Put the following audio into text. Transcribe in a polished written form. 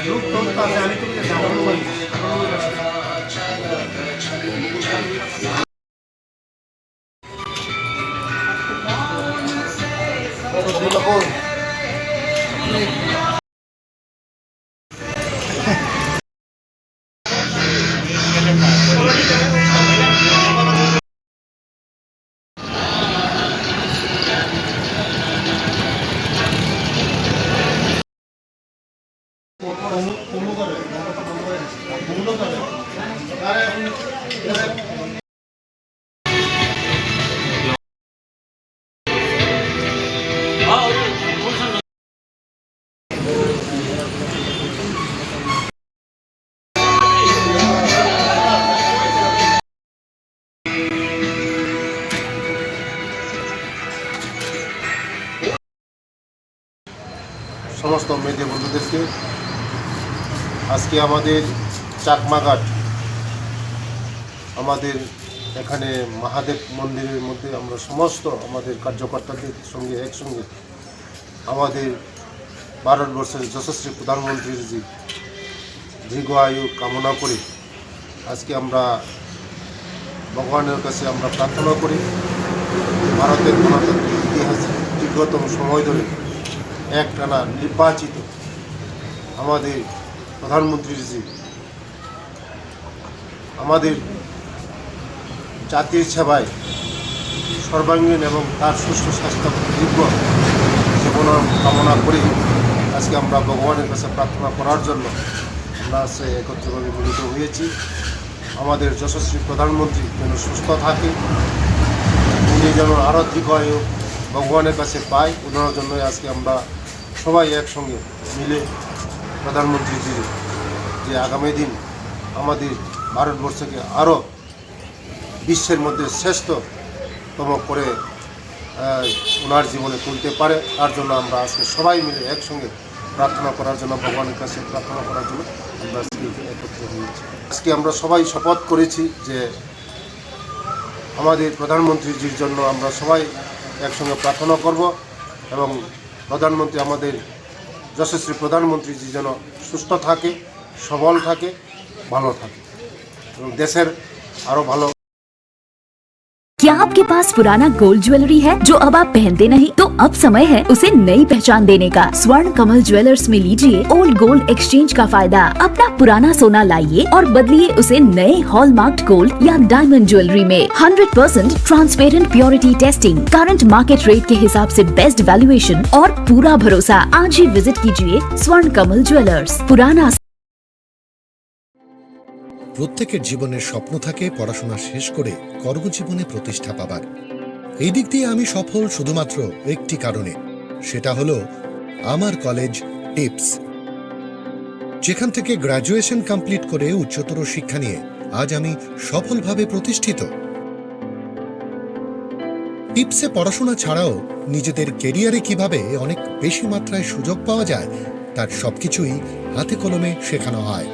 লোক তো আছে, আমি তো জানাবো বলি সমস্ত মেয়ে বন্ধুদেরকে আজকে আমাদের চাকমাঘাট আমাদের এখানে মহাদেব মন্দিরের মধ্যে আমরা সমস্ত আমাদের কার্যকর্তাদের সঙ্গে একসঙ্গে আমাদের ভারতবর্ষের যশস্বী প্রধানমন্ত্রীর যে দীর্ঘ আয়ু কামনা করে আজকে আমরা ভগবানের কাছে আমরা প্রার্থনা করি ভারতের গণতান্ত্রিক ইতিহাসে দীর্ঘতম সময় ধরে একটানা নির্বাচিত আমাদের প্রধানমন্ত্রীজি আমাদের জাতির সেবায় সর্বাঙ্গীন এবং তার সুস্থ স্বাস্থ্য দীর্ঘ জীবন কামনা করে আজকে আমরা ভগবানের কাছে প্রার্থনা করার জন্য আমরা আজকে একত্রিতভাবে মিলিত হয়েছি। আমাদের যশস্বী প্রধানমন্ত্রী যেন সুস্থ থাকে, উনি যেন আরও দীর্ঘায়ু ভগবানের কাছে পায়, ওনার জন্যই আজকে আমরা সবাই একসঙ্গে মিলে প্রধানমন্ত্রীজির যে আগামী দিন আমাদের ভারতবর্ষকে আরও বিশ্বের মধ্যে শ্রেষ্ঠতম করে ওনার জীবনে তুলতে পারে, তার জন্য আমরা আজকে সবাই মিলে একসঙ্গে প্রার্থনা করার জন্য ভগবানের কাছে প্রার্থনা করার জন্য আমরা আজকে একত্রিত হয়েছি। আজকে আমরা সবাই শপথ করেছি যে আমাদের প্রধানমন্ত্রীজির জন্য আমরা সবাই একসঙ্গে প্রার্থনা করব এবং প্রধানমন্ত্রী আমাদের যশস্বী প্রধানমন্ত্রীজি যেন সুস্থ থাকে, সবল থাকে, ভালো থাকে এবং দেশের আরও ভালো। क्या आपके पास पुराना गोल्ड ज्वेलरी है जो अब आप पहनते नहीं? तो अब समय है उसे नई पहचान देने का। स्वर्ण कमल ज्वेलर्स में लीजिए ओल्ड गोल्ड एक्सचेंज का फायदा। अपना पुराना सोना लाइए और बदलिए उसे नए हॉलमार्क्ड गोल्ड या डायमंड ज्वेलरी में। 100% transparent purity testing, current market rate के हिसाब से बेस्ट वैल्यूएशन और पूरा भरोसा। आज ही विजिट कीजिए स्वर्ण कमल ज्वेलर्स, पुराना। প্রত্যেকের জীবনের স্বপ্ন থাকে পড়াশোনা শেষ করে কর্মজীবনে প্রতিষ্ঠা পাবার। এই দিক দিয়ে আমি সফল শুধুমাত্র একটি কারণে, সেটা হলো আমার কলেজ টিপস, যেখান থেকে গ্র্যাজুয়েশন কমপ্লিট করে উচ্চতর শিক্ষা নিয়ে আজ আমি সফলভাবে প্রতিষ্ঠিত। টিপসে পড়াশোনা ছাড়াও নিজেদের কেরিয়ারে কিভাবে অনেক বেশি মাত্রায় সুযোগ পাওয়া যায় তার সবকিছুই হাতে কলমে শেখানো হয়।